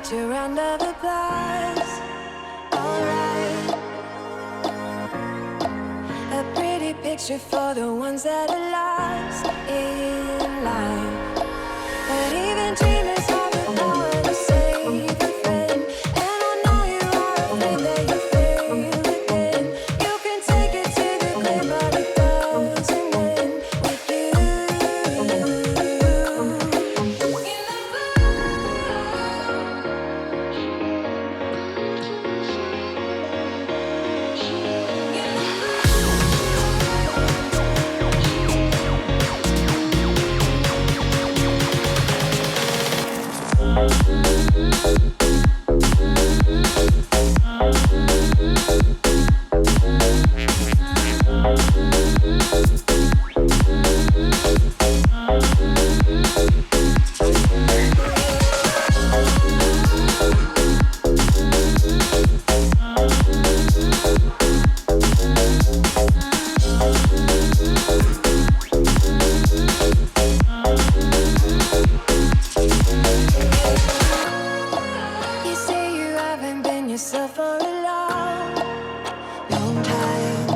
get you round of applause. Alright, a pretty picture for the ones that are lost in life. But even dreamers have the power to save a friend. And I know you are afraid that you fail again. You can take it to the clear, but it doesn't end with you. You say you haven't been yourself for a long, long time.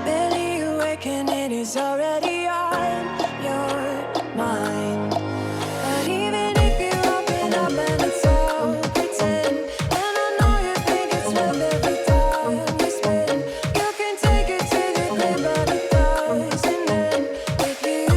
Barely awake and it is already on your mind. But even if you open up and it's all pretend, and I know you think it's worth every time you spend, you can take it to the clear, but it doesn't end with you.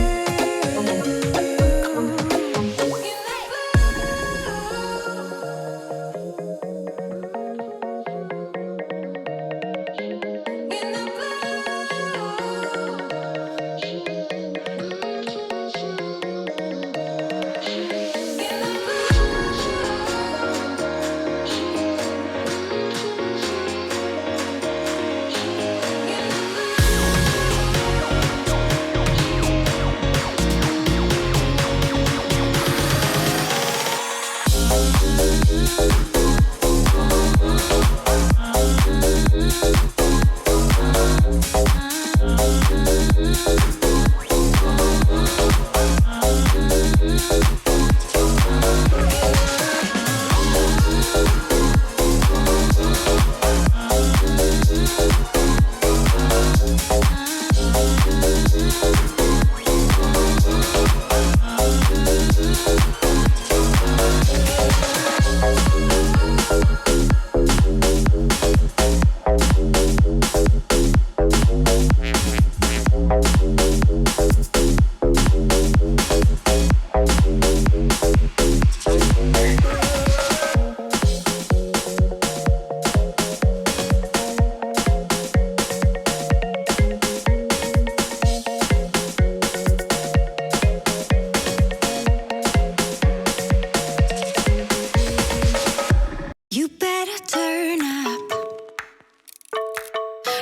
You better turn up.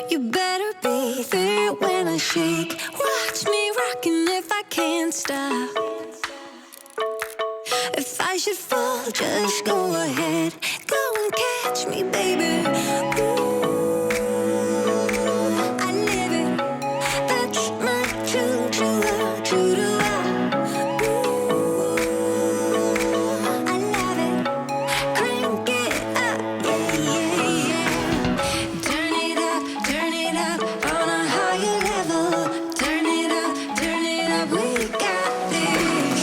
You better be there when I shake. Watch me rocking if I can't stop. If I should fall, just go ahead. Go and catch me, baby. Ooh, I live it. That's my juju, juju. Ooh, I love it. Crank it up, yeah, yeah, yeah. Turn it up on a higher level. Turn it up, we got this.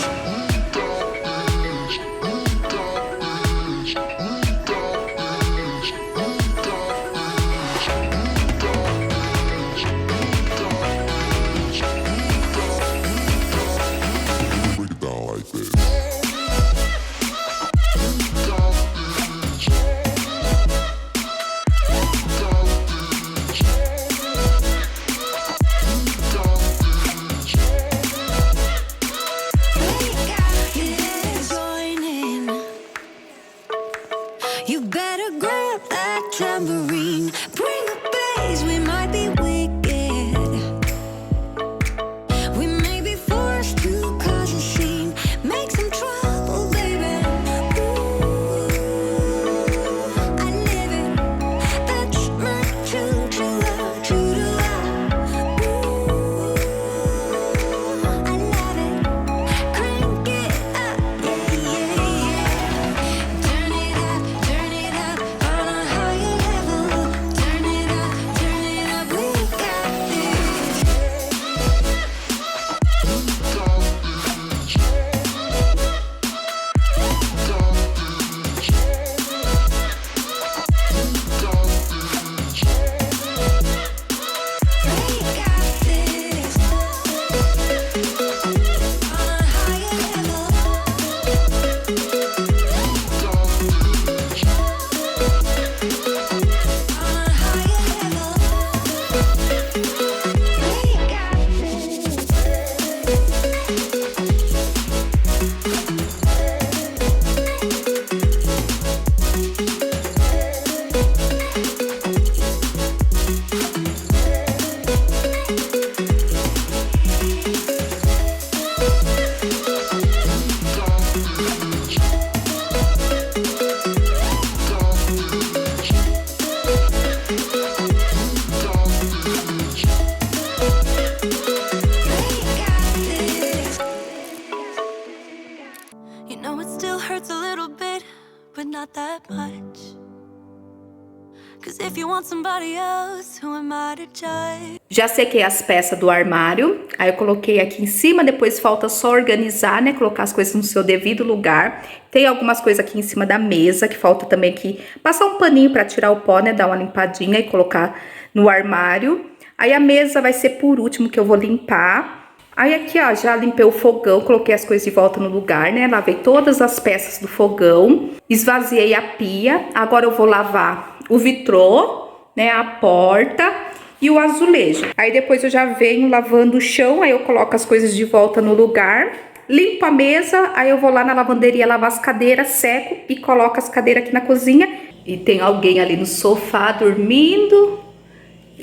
Já sequei as peças do armário, aí eu coloquei aqui em cima, depois falta só organizar, né, colocar as coisas no seu devido lugar. Tem algumas coisas aqui em cima da mesa, que falta também aqui passar um paninho pra tirar o pó, né, dar uma limpadinha e colocar no armário. Aí a mesa vai ser por último que eu vou limpar. Aí aqui, ó, já limpei o fogão, coloquei as coisas de volta no lugar, né? Lavei todas as peças do fogão, esvaziei a pia. Agora eu vou lavar o vitrô, né, a porta e o azulejo. Aí depois eu já venho lavando o chão, aí eu coloco as coisas de volta no lugar, limpo a mesa, aí eu vou lá na lavanderia lavar as cadeiras, seco e coloco as cadeiras aqui na cozinha. E tem alguém ali no sofá dormindo.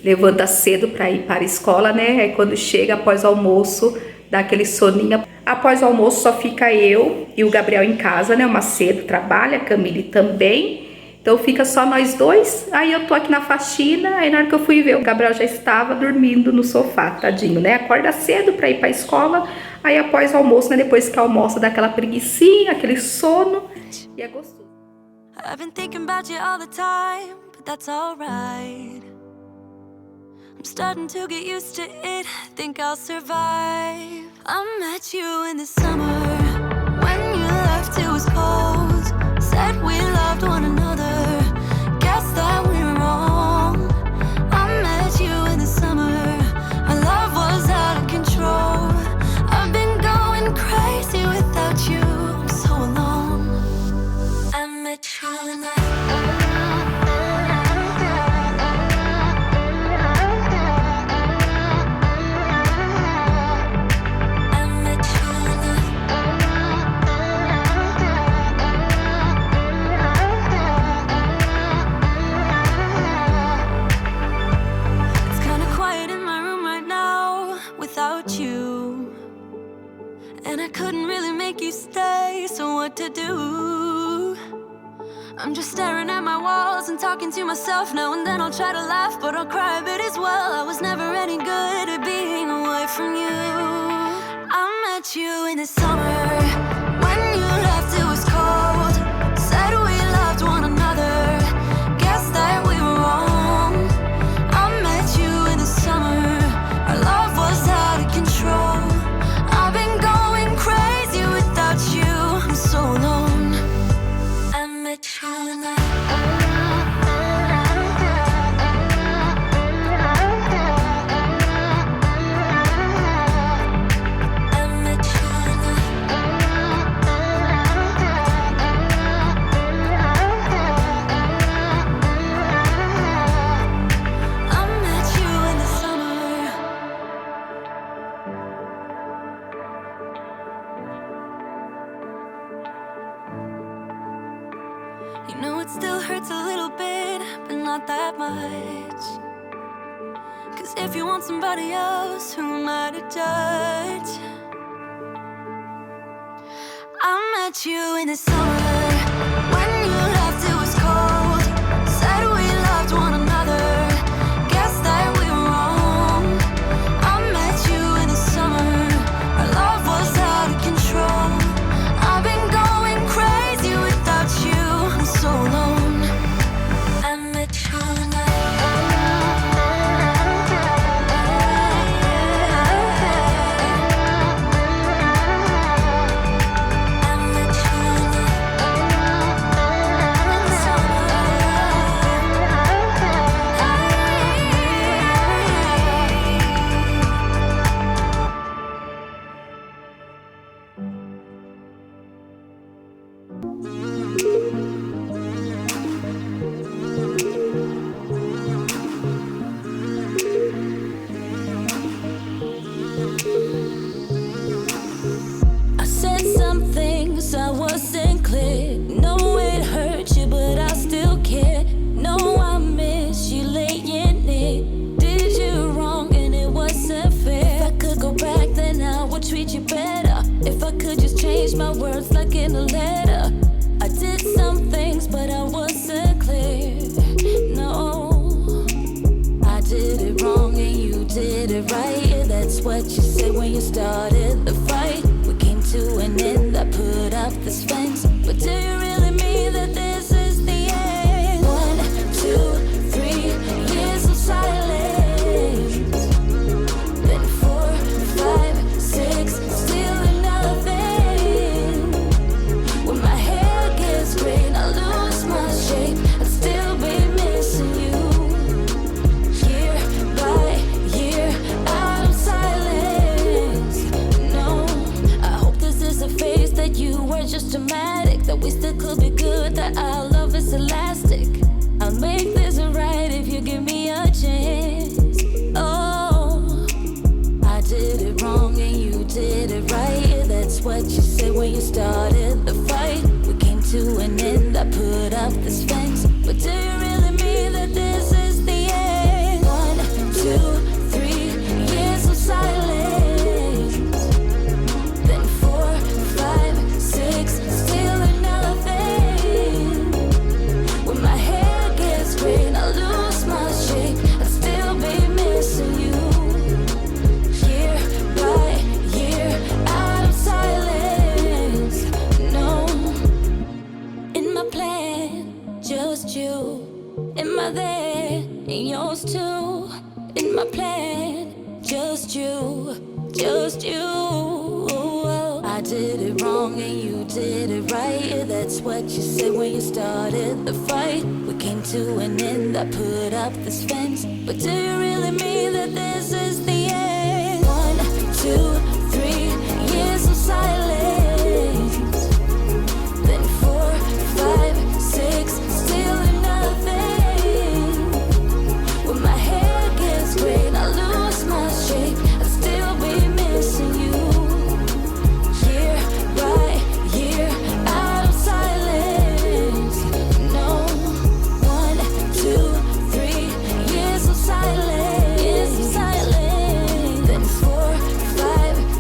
Levanta cedo para ir para a escola, né? Aí quando chega após o almoço, dá aquele soninho. Após o almoço só fica eu e o Gabriel em casa, né? O Macedo trabalha, a Camille também. Então fica só nós dois. Aí eu tô aqui na faxina, aí na hora que eu fui ver, o Gabriel já estava dormindo no sofá, tadinho, né? Acorda cedo para ir para a escola. Aí após o almoço, né? Depois que almoça, dá aquela preguicinha, aquele sono. E é gostoso. I've been thinking about you all the time, but that's alright. I'm starting to get used to it, think I'll survive. I met you in the summer, when you left it was cold. Said we loved one another, guess that we were wrong. I met you in the summer, our love was out of control. I've been going crazy without you, I'm so alone. I met you in the to do. I'm just staring at my walls and talking to myself now and then. I'll try to laugh, but I'll cry a bit as well. I was never any good at being away from you. I met you in the summer, when you left it was cold. Said we loved one another, guess that we were wrong. I met you in the summer, our love was out of control. I've been going crazy without you, I'm so alone. I met you in the if you want somebody else, who am I to judge? I met you in the summer, when you left it was cold. Said we loved one another, guess that we were wrong. I met you in the summer, our love was out of control. I've been going crazy without you, I'm so alone. I met you in the my words like in a letter. I did some things, but I wasn't clear. No, I did it wrong and you did it right. Yeah, that's what you said when you started the fight. We came to an end, I put up this fence. But do you really mean that this is the end? 1, 2, 3 just dramatic, that we still could be good, that our love is elastic. I'll make this right if you give me a chance. Oh, I did it wrong and you did it right. Yeah, that's what you said when you started the fight. We came to an end, I put up this fence. But do you really mean that this is the end? 1, 2, 3 years of silence. Then 4, 5, 6, still nothing. When my hair gets gray and I lose my shape, I'd still be missing you. Year by year, out of silence. No, in my plan, just you. In my there, and yours too. In my plan, just you, just you. I did it wrong and you did it right. Yeah, that's what you said when you started the fight. We came to an end, I put up this fence. But do you really mean that this is the end? 1, 2, 3 years of silence. Then 4, 5, 6, still nothing. When my hair gets gray and I lose my shape, I'd still be missing you. Year by year, out of silence. No, 1, 2, 3 years of silence. Years of silence. Then 4, 5,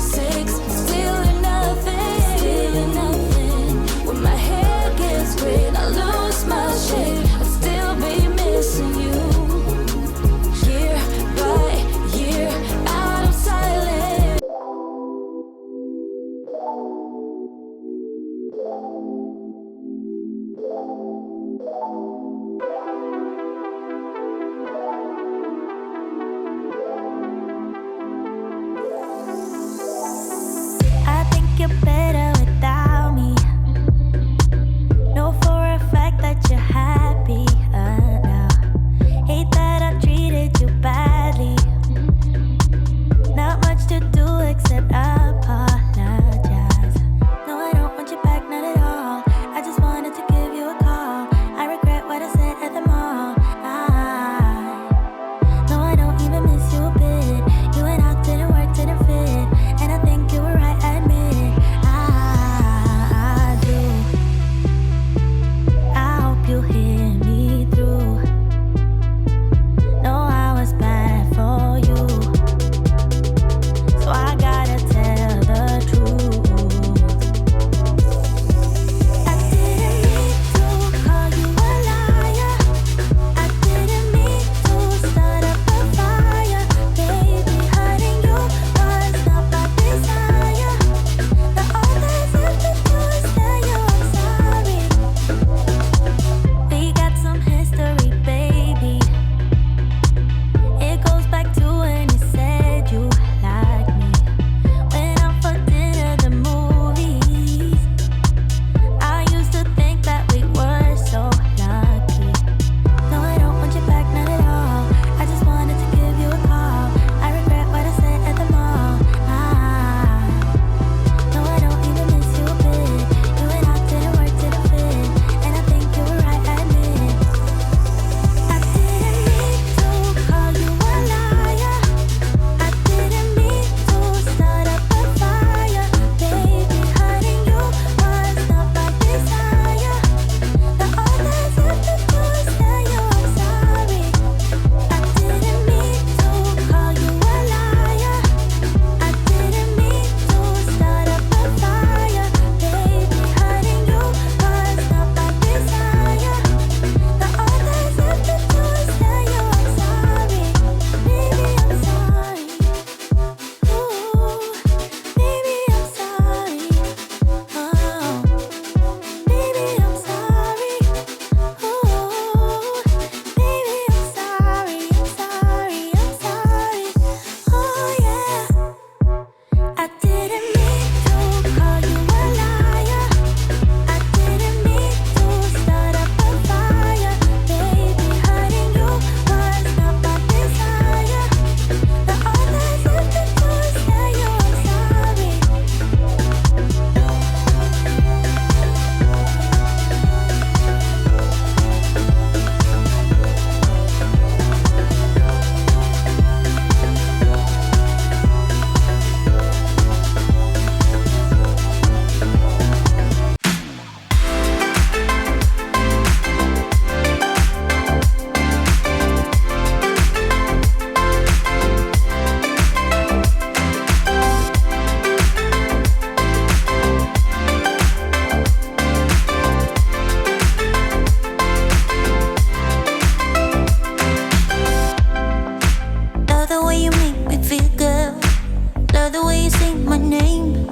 my name,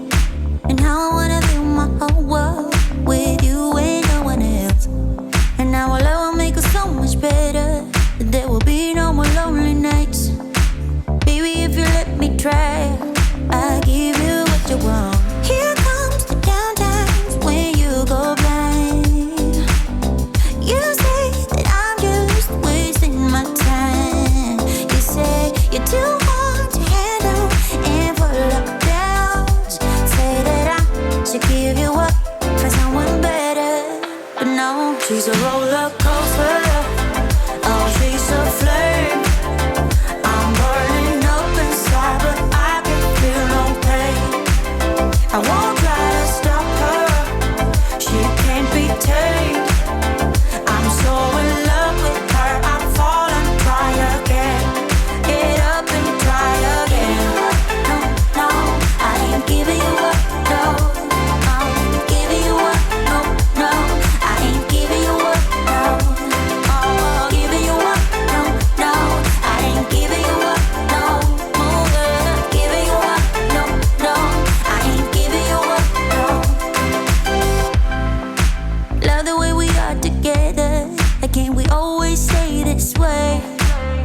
and how I wanna build my whole world with you and no one else. And now our love will make us so much better. There will be no more lonely nights. Baby, if you let me try, I'll give you what you want. Here comes the down times when you go blind. You say that I'm just wasting my time. You say you're too hard to handle and full of doubts. Say that I should give you up for someone better. But no, she's a roller coaster. Oh, she's a flame. I'm burning up inside, but I can feel no pain. I won't try to stop her. She can't be tamed. I'm so in love with her. I fall and try again. Get up and try again. No, no, I ain't giving you up. No, I'm giving you up. No, no, I ain't giving you up. No, oh, giving you up. No, no, I ain't giving you up. No, giving you up. No, no, I ain't giving you up. No. Love the way we are together. Like, can't we always stay this way?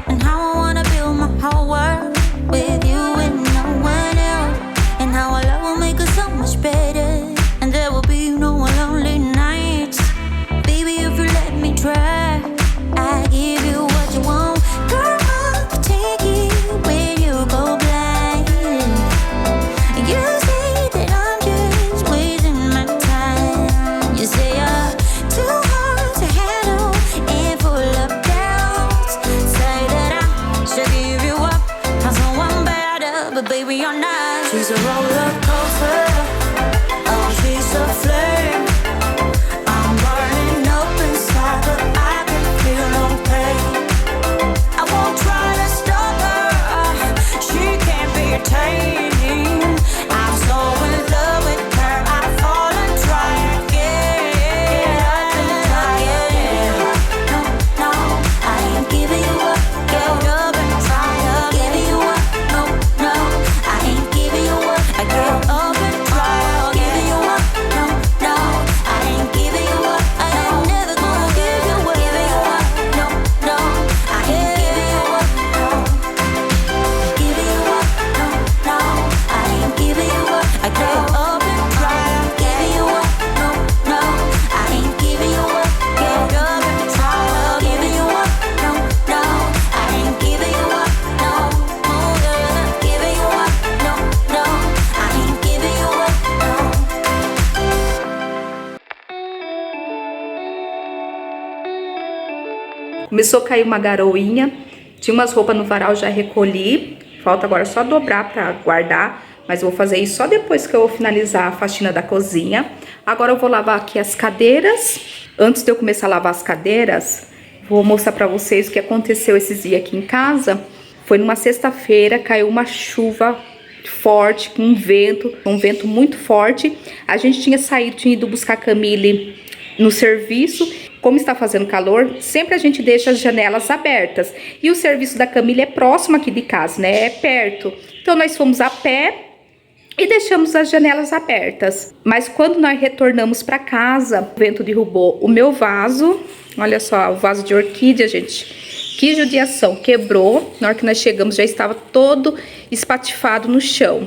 And how I wanna build my whole world with you and no one else. And how our love will make us so much better. And there will be no more lonely nights. Baby, if you let me try, I give you what you want. Girl, I'll take it when you go blind. You say that I'm just wasting my time. You say you're too hard to handle and full of doubts. Say that I should give you up for someone better, but baby, you're not. She's a roller coaster. Oh, she's a flame. I'm burning up inside, but I can feel no pain. I won't try to stop her. She can't be tamed. I'm so in love with her. I fall and try again. Try again. No, no, I ain't giving you up. Get up and try again. Giving you up. No, no, I ain't giving you up. I get up and try again. Giving you up. No, no, I ain't giving you up. I ain't never gonna give you up. Giving you up. No, no, I ain't giving you up. No, giving you up. No, no, I ain't giving you up. I get up and try. Giving you up. No, no, I ain't giving you up. Get up and try. Giving you up. No, no, I ain't giving you up. No, giving you up. No, no, I ain't giving you up. No. Começou a cair uma garoinha. Tinha umas roupas no varal, já recolhi. Falta agora só dobrar pra guardar. Mas eu vou fazer isso só depois que eu finalizar a faxina da cozinha. Agora eu vou lavar aqui as cadeiras. Antes de eu começar a lavar as cadeiras, vou mostrar pra vocês o que aconteceu esses dias aqui em casa. Foi numa sexta-feira, caiu uma chuva forte, com um vento muito forte. A gente tinha ido buscar a Camille no serviço. Como está fazendo calor, sempre a gente deixa as janelas abertas. E o serviço da Camille é próximo aqui de casa, né? É perto. Então nós fomos a pé e deixamos as janelas abertas. Mas quando nós retornamos para casa, o vento derrubou o meu vaso. Olha só, o vaso de orquídea, gente. Que judiação, quebrou. Na hora que nós chegamos já estava todo espatifado no chão.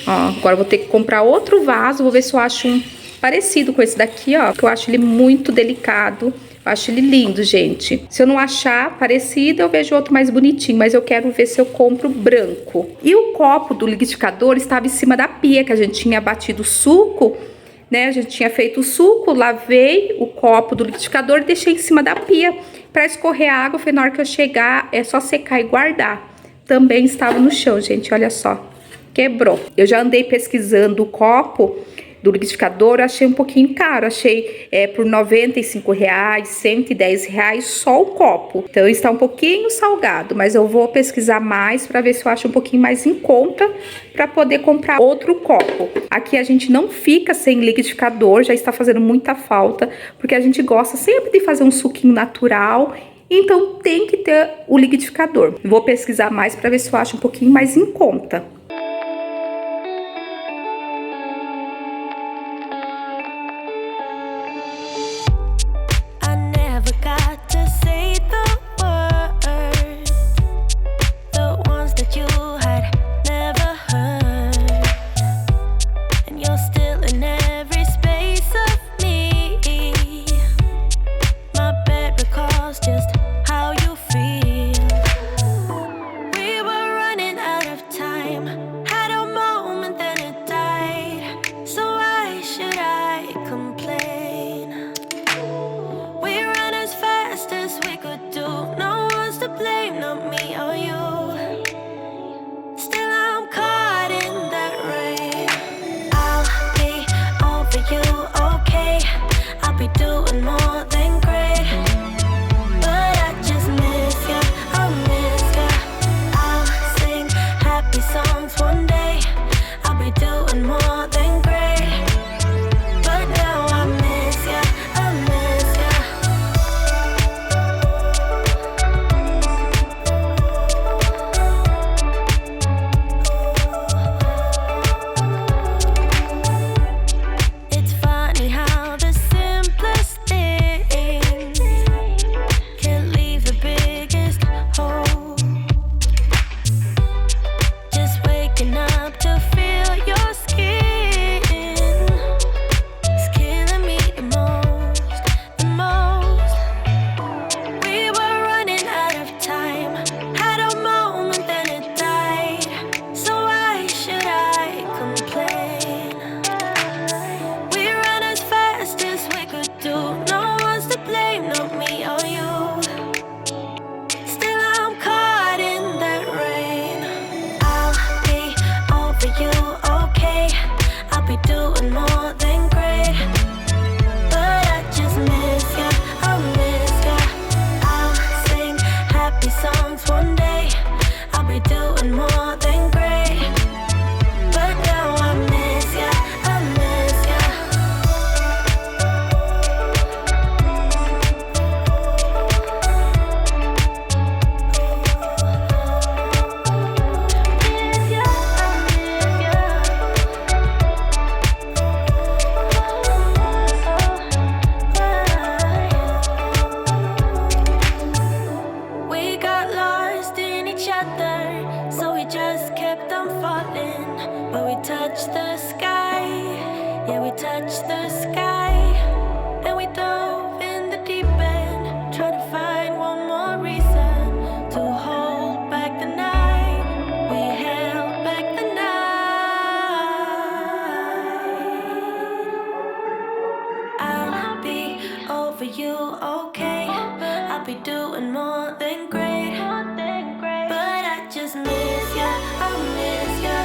Ó, agora eu vou ter que comprar outro vaso. Vou ver se eu acho um parecido com esse daqui, ó. Que eu acho ele muito delicado. Eu acho ele lindo, gente. Se eu não achar parecido, eu vejo outro mais bonitinho. Mas eu quero ver se eu compro branco. E o copo do liquidificador estava em cima da pia, que a gente tinha batido o suco, né? A gente tinha feito o suco, lavei o copo do liquidificador e deixei em cima da pia para escorrer a água. Foi na hora que eu chegar, é só secar e guardar. Também estava no chão, gente, olha só. Quebrou. Eu já andei pesquisando o copo do liquidificador, eu achei um pouquinho caro. Achei por R$95, R$110 só o copo. Então está um pouquinho salgado, mas eu vou pesquisar mais para ver se eu acho um pouquinho mais em conta para poder comprar outro copo. Aqui a gente não fica sem liquidificador, já está fazendo muita falta, porque a gente gosta sempre de fazer um suquinho natural. Então tem que ter o liquidificador. Vou pesquisar mais para ver se eu acho um pouquinho mais em conta. we touched the sky. Yeah, we touched the sky. And we dove in the deep end. Try to find one more reason to hold back the night. We held back the night. I'll be over you, okay? I'll be doing more than great. But I just miss ya, I miss ya.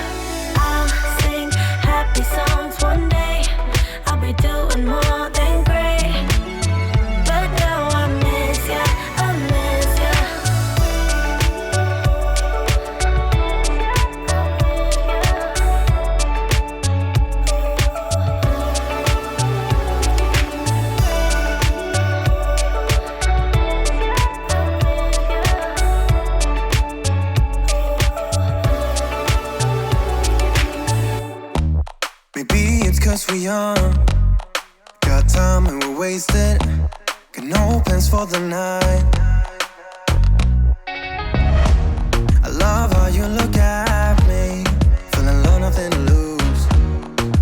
I'll sing happy songs one day. I'll be doing more than great. But now I miss ya, I miss ya. Maybe it's 'cause we're young, got time and we're wasted. Got no plans for the night. I love how you look at me, feeling low, nothing to lose.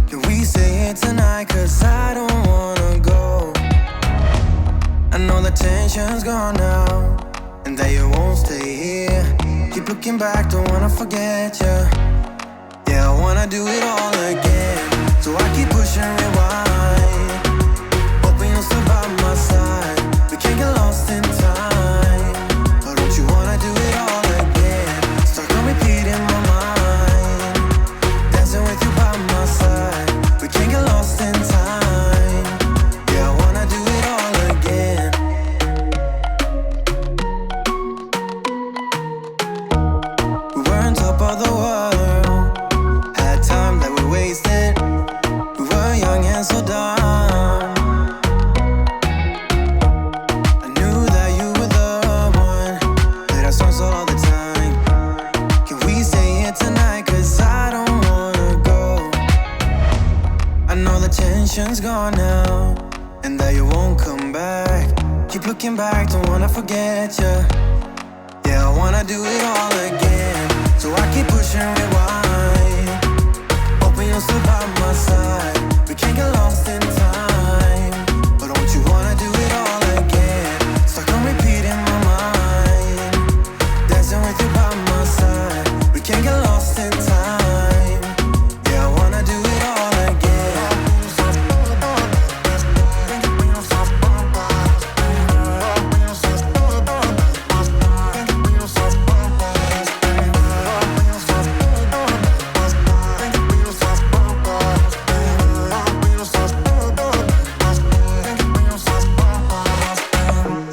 Can we say it tonight? 'Cause I don't wanna go. I know the tension's gone now, and that you won't stay here. Keep looking back, don't wanna forget you. Yeah, I wanna do it all again. So I keep pushing rewind, hoping you'll still by my side. We can't get lost in time. But don't you wanna do it all again? Stuck on repeat in my mind, dancing with you by my side. We can't get lost in time. Yeah, I wanna do it all again. We were on top of the world, had time that we wasted. We were young and so dumb. I knew that you were the one, played our songs all the time. Can we say it tonight? 'Cause I don't wanna go. I know the tension's gone now, and that you won't come back. Keep looking back, don't wanna forget you. Yeah, I wanna do it all again. So I keep pushing rewind, hoping you'll still by my side. We can't get lost in time. But don't you wanna do it all again? Stuck on repeat in my mind, dancing with you by my side. We can't get lost in time. Yeah, I wanna do it all again.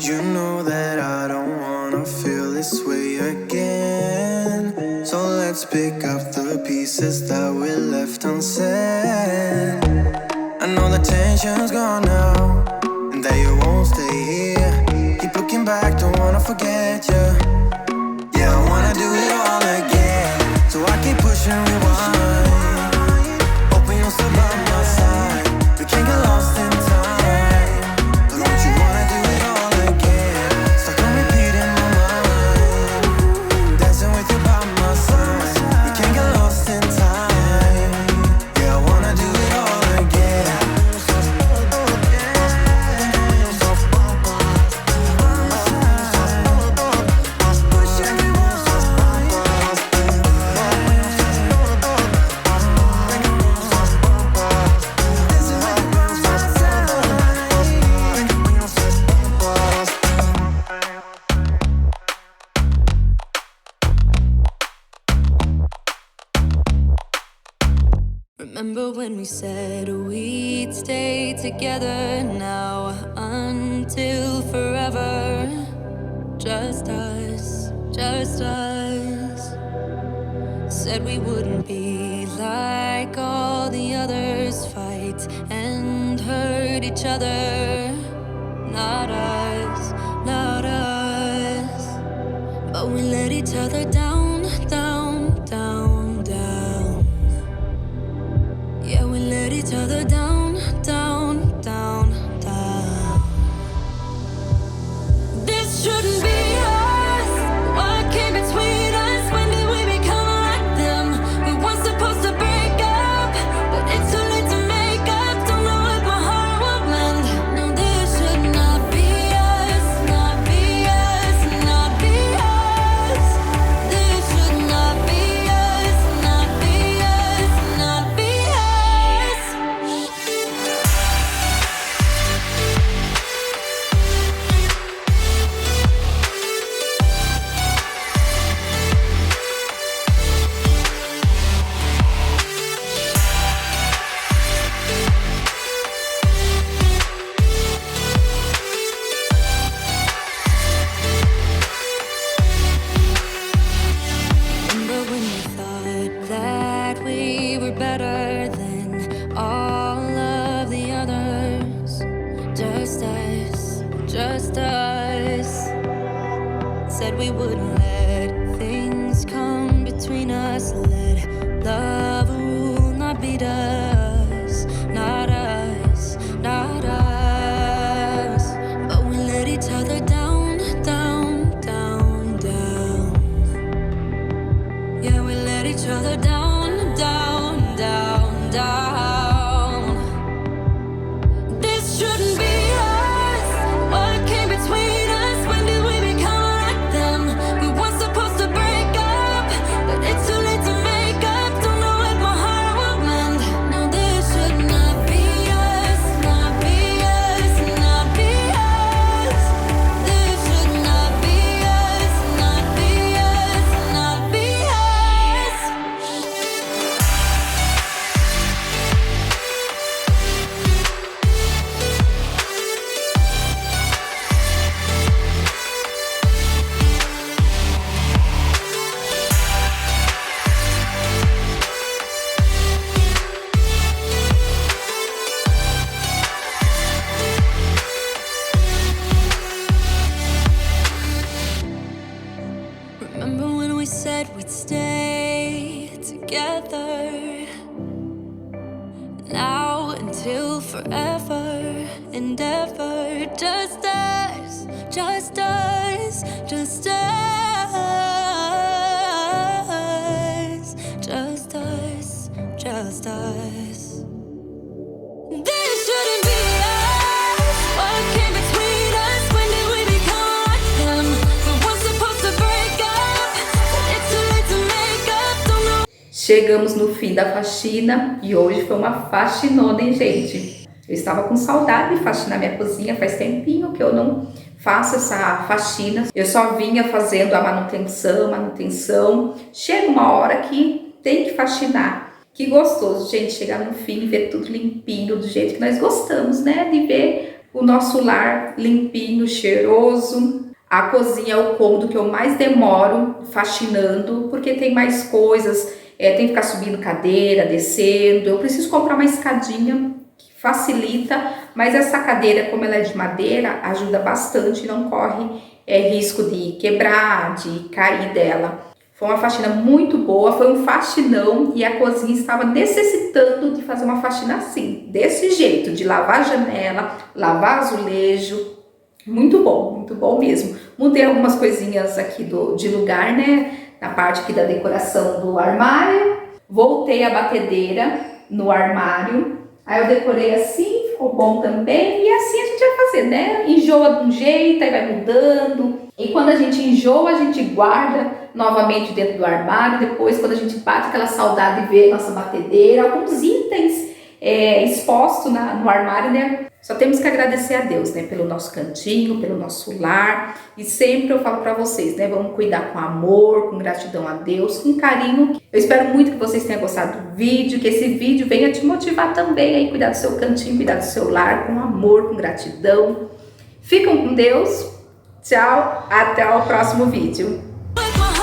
You know that I don't wanna feel this way again. So let's pick up the pieces that we left unsaid. I know the tension's gone now, and that you won't stay here. Keep looking back, don't wanna forget you. Yeah, I wanna do it all again. So I keep pushing rewind, hoping you'll still by my side. We can't get lost in time. But don't you wanna do it all again? Stuck on repeat in my mind, dancing with you by my side. We can't get lost in time. Yeah, I wanna do it all again. Remember when we said we'd stay together now until forever? Just us, just us. Said we wouldn't be like all the others, fight and hurt each other. Not us, not us. But we let each other down, down, down, down. Yeah, we let each other down, down, down, down. This shouldn't be us. What came between us? When did we become like them? We weren't supposed to break up. we wouldn't let things come between us. Let love rule, not beat us, not us, not us. But we let each other down, down, down, down. Yeah, we let each other down, down, down, down. This shouldn't be us. What came between us? When did we become like them? We weren't supposed to break up, but it's too late to make up. Don't know if my heart will mend. No, this should not be us, not be us, not be us. This should not be us, not be us, not be us. Remember when we said we'd stay together? Now until forever and ever, just us, just us, just us, just us, just us. This shouldn't be us. What came between us? When did we become like them? We weren't supposed to break up, but it's too late to make up. Don't know. Chegamos no fim da faxina e hoje foi uma faxinona, hein, gente? Eu estava com saudade de faxinar minha cozinha, faz tempinho que eu não faço essa faxina. Eu só vinha fazendo a manutenção. Chega uma hora que tem que faxinar. Que gostoso, gente, chegar no fim e ver tudo limpinho, do jeito que nós gostamos, né? De ver o nosso lar limpinho, cheiroso. A cozinha é o cômodo que eu mais demoro faxinando, porque tem mais coisas, tem que ficar subindo cadeira, descendo. Eu preciso comprar uma escadinha que facilita, mas essa cadeira, como ela é de madeira, ajuda bastante, não corre risco de quebrar, de cair dela. Foi uma faxina muito boa, foi um faxinão e a cozinha estava necessitando de fazer uma faxina assim, desse jeito, de lavar a janela, lavar azulejo. Muito bom mesmo. Mudei algumas coisinhas aqui de lugar, né? Na parte aqui da decoração do armário. Voltei a batedeira no armário. Aí eu decorei assim, ficou bom também. E assim a gente vai fazer, né? Enjoa de um jeito, aí vai mudando. E quando a gente enjoa, a gente guarda novamente dentro do armário. Depois, quando a gente bate aquela saudade de ver nossa batedeira, alguns itens expostos no armário, né? Só temos que agradecer a Deus, né? Pelo nosso cantinho, pelo nosso lar. E sempre eu falo pra vocês, né? Vamos cuidar com amor, com gratidão a Deus, com carinho. Eu espero muito que vocês tenham gostado do vídeo, que esse vídeo venha te motivar também a cuidar do seu cantinho, cuidar do seu lar, com amor, com gratidão. Ficam com Deus. Tchau, até o próximo vídeo. With my